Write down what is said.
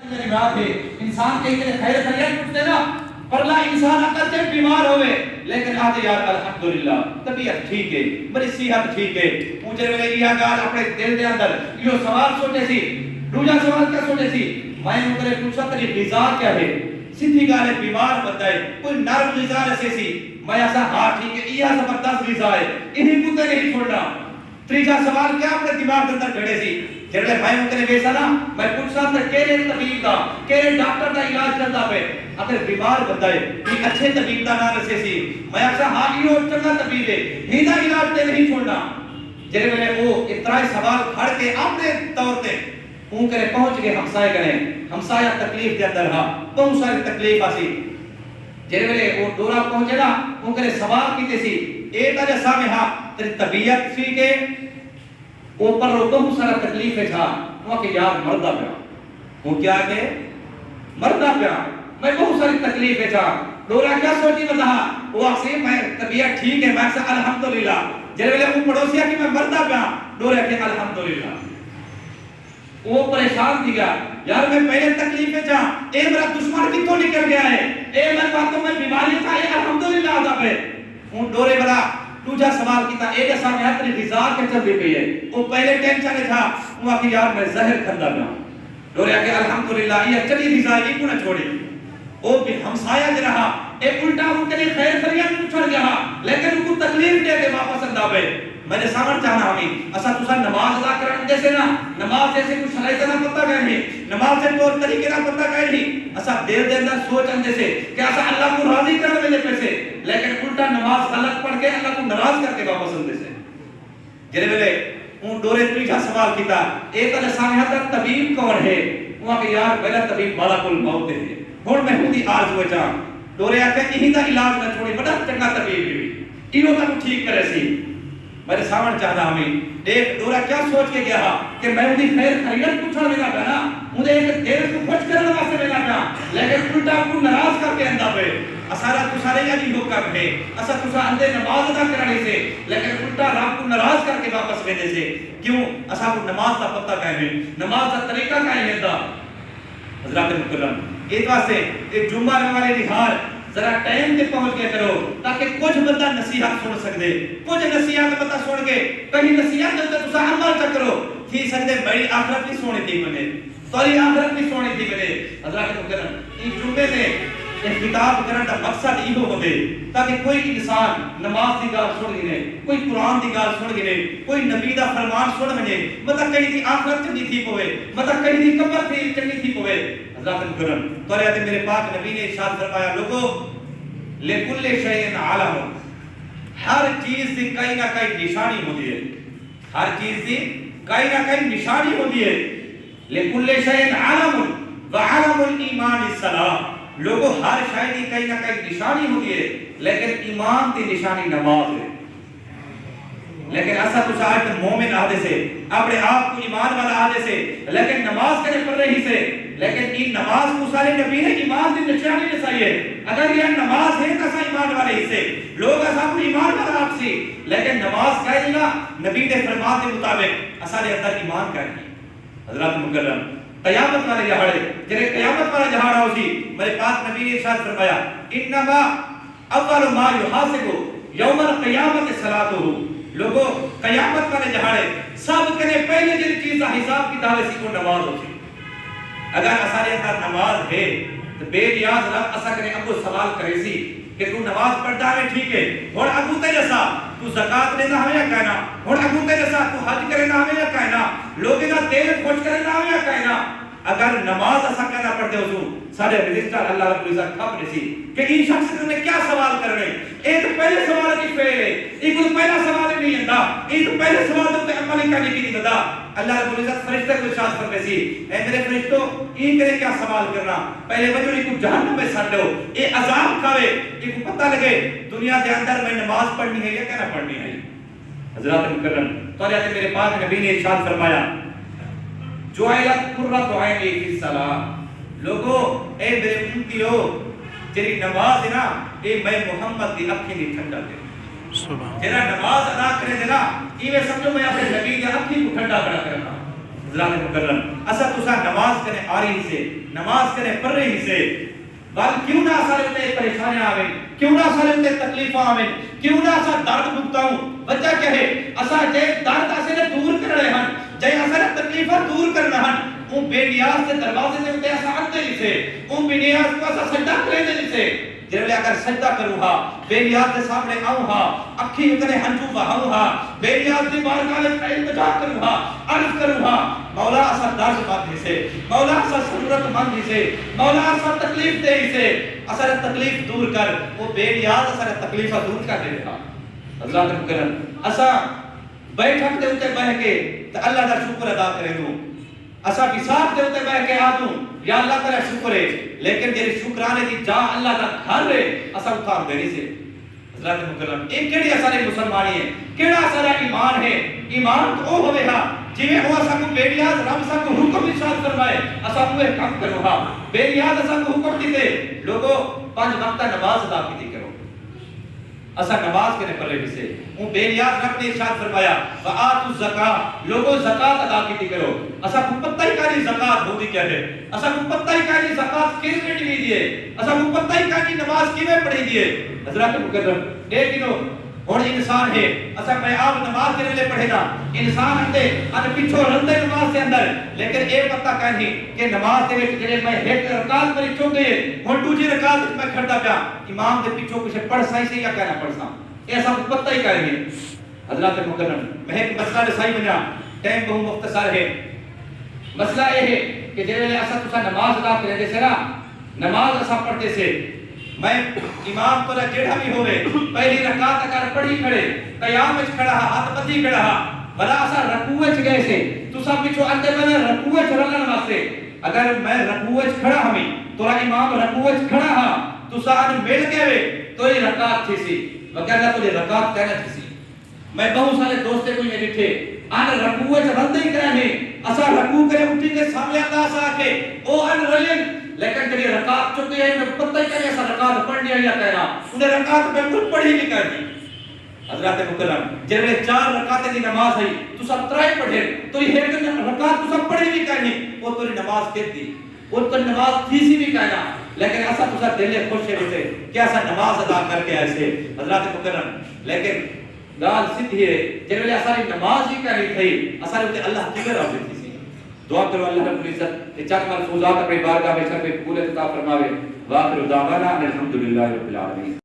بات ہے انسان کے اتنے خیر خیریت پوچھتے نا پرلا انسان اگر سے بیمار ہوئے لیکن آتے یار الحمدللہ طبیعت ٹھیک ہے بڑی صحت ٹھیک ہے پوچھے میں یہ گال اپنے دل دے اندر یہ سوال سوچے سی دوسرا سوال کیا سوچے سی میں نے پوچھا تیری غذا کیا ہے سیدھی گال ہے بیمار بندہ ہے کوئی نرم غذا رسے سی میں ایسا ہاں ٹھیک ہے یہ زبردست غذا ہے انہیں کو نہیں چھوڑنا تیسرا سوال کیا اپنے دماغ کے اندر گھڑے سی جڑے میں انہیں ویسا نا میں پوچھا تھا کیرے طبیب دا کیرے ڈاکٹر دا علاج چلتا پہ اگر بیمار بندہ ہے یہ اچھے طبیب دا نہ رسے سی میں ایسا ہاں یہ چنگا طبیب ہے ہی دا علاج تے نہیں چھوڑنا جڑے میں وہ اتنا سوال کھڑ کے اپنے طور تے اون کرے پہنچ گئے ہمسائے کریں ہمسایہ تکلیف دے اندر ہاں بہت ساری تکلیف آسی جڑے میں وہ دورہ پہنچے نا اون کرے سوال کیتے سی اے تارے سامنے ہاں تیری طبیعت سی کے اوپر رو بہت سارا تکلیف ہے تھا وہ کہ یار مردہ پیا وہ کیا کہ مردہ پیا میں بہت ساری تکلیف ہے تھا دورہ کیا سوچی بتا وہ آسی میں طبیعت ٹھیک ہے میں سے الحمدللہ جڑے میں وہ پڑوسیا کہ میں مردہ پیا دورہ کہ الحمدللہ وہ پریشان تھی گیا یار میں پہلے تکلیفیں تھا اے میرا دشمن کتوں نکل گیا ہے اے میں باتوں میں بیماری تھا اے الحمدللہ آدھا پہ ان دورے بڑا دوجا سوال کیتا اے جیسا میں اپنی غذا کے چل دی پئی ہے وہ پہلے ٹینشن تھا وہ کہ یار میں زہر کھندا پیا دورے کہ الحمدللہ یہ چلی غذا یہ کو نہ چھوڑی وہ بھی ہمسایہ دے رہا اے الٹا ان کے لیے خیر خیریت پوچھ گیا لیکن ان کو تکلیف دے کے واپس اندا پہ میں نے سامر چاہنا ہمیں اسا تسا نماز ادا کرن جیسے نا نماز جیسے کچھ شرائط نہ پتہ گئے نہیں نماز سے طور طریقے نہ پتہ گئے نہیں اسا دیر دے اندر سوچ اندے سے کہ اسا اللہ کو راضی کرنے والے پیسے لیکن الٹا نماز غلط پڑھ کے اللہ کو ناراض کر کے واپس اندے سے جڑے ویلے اون دورے تیجا سوال کیتا ایک نے سامنے حضرت طبیب کون ہے وہ کہ یار میرا طبیب ملک الموت ہے ہن میں ہوں دی آرزو چاہ دورے آ کے یہی دا علاج نہ چھوڑی بڑا چنگا طبیب بھی ایو تا کو ٹھیک کرے سی میرے سامنے چاہتا ہمیں ایک دورہ کیا سوچ کے گیا کہ میں انہیں خیر خیریت پوچھنا ملا پہ نا مجھے ایک دیر کو خوش کرنے واسطے ملا پہ لیکن الٹا کو ناراض کر کے اندہ پہ اسارا تسارے یا نہیں حکم ہے اسا تسا اندے نماز ادا کرنے سے لیکن الٹا رب کو ناراض کر کے واپس بھیجنے سے کیوں اسا کو نماز کا پتہ کہے نماز کا طریقہ کہے دا حضرات مکرم ایک واسطے ایک جمعہ والے دہار ذرا ٹائم تے پہنچ کے کرو تاکہ کچھ بندہ نصیحت سن سکدے کچھ نصیحت بندہ سن کے کہیں نصیحت تے تسا عمل کرو تھی سکدے بڑی آخرت بھی سونی تھی بنے تاری آخرت بھی سونی تھی بنے حضرات مکرم یہ جمعے تے ایک کتاب کرن دا مقصد یہ ہوندے تاکہ کوئی انسان نماز دی گل سن گنے کوئی قرآن دی گل سن گنے کوئی نبی دا فرمان سن گنے مطلب کہیں دی آخرت چنگی تھی پوے مطلب کہیں دی قبر تھی چنگی تھی پوے حضرات مکرم تو آیات میرے پاک نبی نے ارشاد فرمایا لوگوں لکل شیء علم ہر چیز دی کہیں نہ کہیں نشانی ہوتی ہے ہر چیز دی کہیں نہ کہیں نشانی ہوتی ہے لکل شیء علم وعلم الایمان الصلاۃ لوگوں ہر شے دی کہیں نہ کہیں نشانی ہوتی ہے لیکن ایمان دی نشانی نماز ہے لیکن ایسا تو شاید مومن آدھے سے اپنے آپ کو ایمان والا آدھے سے لیکن نماز کرنے پڑ رہی سے لیکن این نماز کو سارے نبی نے ایمان دی نشانی نسائی ہے اگر یہ نماز ہے تو سا ایمان والے حصے لوگ ایسا کو ایمان والا آپ سی لیکن نماز کہہ دینا نبی نے فرمان کے مطابق اصالے اندر ایمان کہہ دی حضرات مکرم قیامت والے جہاڑے جنہیں قیامت والا جہاڑا ہو سی میرے پاک نبی نے ارشاد فرمایا انما اول ما یحاسب یوم القیامت صلاتہ لوگوں قیامت والے جہاڑے سب کنے پہلے جن چیز حساب کتاب سی کو نماز ہو سی اگر اسارے اندر نماز ہے تو بے نیاز رب اسا کنے ابو سوال کرے سی کہ تو نماز پڑھتا ہے ٹھیک ہے اور ابو تیرے سا تو زکات لینا ہے یا کہنا اور ابو تیرے سا تو حج کرنا ہے یا کہنا لوگوں کا دل خوش کرنا ہے یا کہنا اگر نماز اسا کہنا پڑھتے ہو سارے رجسٹر اللہ رب العزت کھپ رسی کہ این شخص نے کیا سوال کر رہے ایک تو پہلے سوال کی فعل ہے ایک تو پہلا سوال نہیں ہے ایک تو پہلے سوال تو عمل کرنے کی نہیں بتا اللہ رب العزت فرشتے کو ارشاد فرمائے سی اے میرے فرشتوں این کرے کیا سوال کرنا پہلے وجہ کو جہنم میں سٹ دو اے عذاب کھاوے اے کو پتہ لگے دنیا کے اندر میں نماز پڑھنی ہے یا کیا نہ پڑھنی ہے حضرات مکرم تو اللہ میرے پاک نبی نے ارشاد فرمایا جعلت قرۃ عینی فی الصلاۃ لوگوں اے میرے امتیو تیری نماز ہے نا اے میں محمد دی اکھیں نہیں ٹھنڈا دے جنا نماز ادا کرے دینا یہ سمجھو میں اپنے نبی دی اکھیں کو ٹھنڈا کرا کرنا حضرات مکرم اسا تسا نماز کنے آ رہی سے نماز کنے پڑھ رہی سے بل کیوں نہ سارے تے پریشانیاں آویں کیوں نہ سارے تے تکلیفاں آویں کیوں نہ اسا درد بھگتاؤں وجہ کیا ہے اسا جے درد اسے دور کر رہے ہن جے اسا تکلیفاں دور کرنا ہن اون بے نیاز تے دروازے تے تے اسا آتے نہیں سے اون بے نیاز کو اسا سجدہ کرے نہیں سے جے اگر سجدہ کروں ہا بے نیاز کے سامنے آؤں ہا اکھی کنے ہنجو بہاؤں ہا بے نیاز دی بارگاہ وچ التجا کروں ہا عرض کروں ہا مولا اسا درد مند سے مولا اسا ضرورت مند سے مولا اسا تکلیف دے سے اسا تکلیف دور کر وہ بے نیاز اسا تکلیف دور کر دے گا حضرات مکرم اسا بیٹھک دے اوتے بیٹھ کے تے اللہ دا شکر ادا کرے دوں اسا وساخ دے اوتے بیٹھ کے آ دوں یا اللہ تعالی شکر ہے لیکن جے شکرانے دی جا اللہ دا گھر ہے اسا اتھا دینی سے حضرات مکرم ایک کیڑی اسا نے مسلمانی ہے کیڑا سارا ایمان ہے ایمان تو او ہوے ہا جویں او اسا کو بے نیاز رب اسا کو حکم ارشاد فرمائے اسا اوے کم کرو ہا بے نیاز اسا کو حکم دیتے لوگو 5 وقت نماز ادا کیتی کرو اسا نماز کے پڑھے بھی سے وہ بے نیاز رب نے ارشاد فرمایا وآتوا الزکاۃ لوگو زکات ادا کیتی کرو اسا کو پتہ ہی کانی زکات ہوندی کیا ہے اسا کو پتہ ہی کانی زکات کیسے دی دیے اسا کو پتہ ہی کانی نماز کیویں پڑھی دیے حضرات مکرم لیکن ہن انسان ہے اسا میں آپ نماز کے لیے پڑھے نا انسان اندے ان پیچھے رندے نماز کے اندر لیکن اے پتہ کانی کہ نماز دے وچ جڑے میں ایک رکعت پڑھی چوندے ہن دوسری رکعت میں کھڑدا پیا امام دے پیچھے کچھ پڑھ سہی یا کہنا پڑھ سا ایسا پتہ ہی کہیں گے حضرات مکرم میں ایک مسئلہ صحیح بنا ٹائم بہت مختصر ہے مسئلہ یہ ہے کہ جے ویلے اسا تسا نماز ادا کرے دے سرا نماز اسا پڑھتے سے میں امام تو جیڑا بھی ہوے پہلی رکعت اگر پڑھی کھڑے قیام وچ کھڑا ہاتھ بدھی کھڑا بلا اسا رکوع وچ گئے سے تسا پیچھے اندے میں رکوع وچ رلن واسطے اگر میں رکوع وچ کھڑا ہمیں تو امام رکوع وچ کھڑا ہا تسا ان مل گئے تو یہ رکعت تھی سی وگرنہ تو یہ رکعت کہنا تھی سی میں بہت سارے دوستے کو یہ بیٹھے ان رکوع وچ رلدے ہی کرے اسا رکوع کرے اٹھی کے سامنے اللہ آ کے او ان رلن لیکن جب یہ رکعت چکے ہیں میں پتہ ہی کرے ایسا رکعت پڑھ لیا یا کہنا انہیں رکعت بالکل پڑھی نہیں کرنی حضرات مکرم جب 4 رکعتیں دی نماز ہے تو سب ترائے پڑھے تو یہ ایک رکعت تو سب پڑھی نہیں کرنی وہ تو نماز کہت دی وہ تو نماز تھی سی بھی کہنا لیکن ایسا تو سب دل خوش ہے سے کہ ایسا نماز ادا کر کے ایسے حضرات مکرم لیکن گال سیدھی ہے جب ایسا نماز ہی کرنی تھی اصل ہوتے اللہ کی راضی تھی دعا کرو اللہ رب العزت کہ چاک ملفوظات اپنی بارگاہ میں سب قبول عطا فرماوے واخر دعوانا الحمدللہ رب العالمین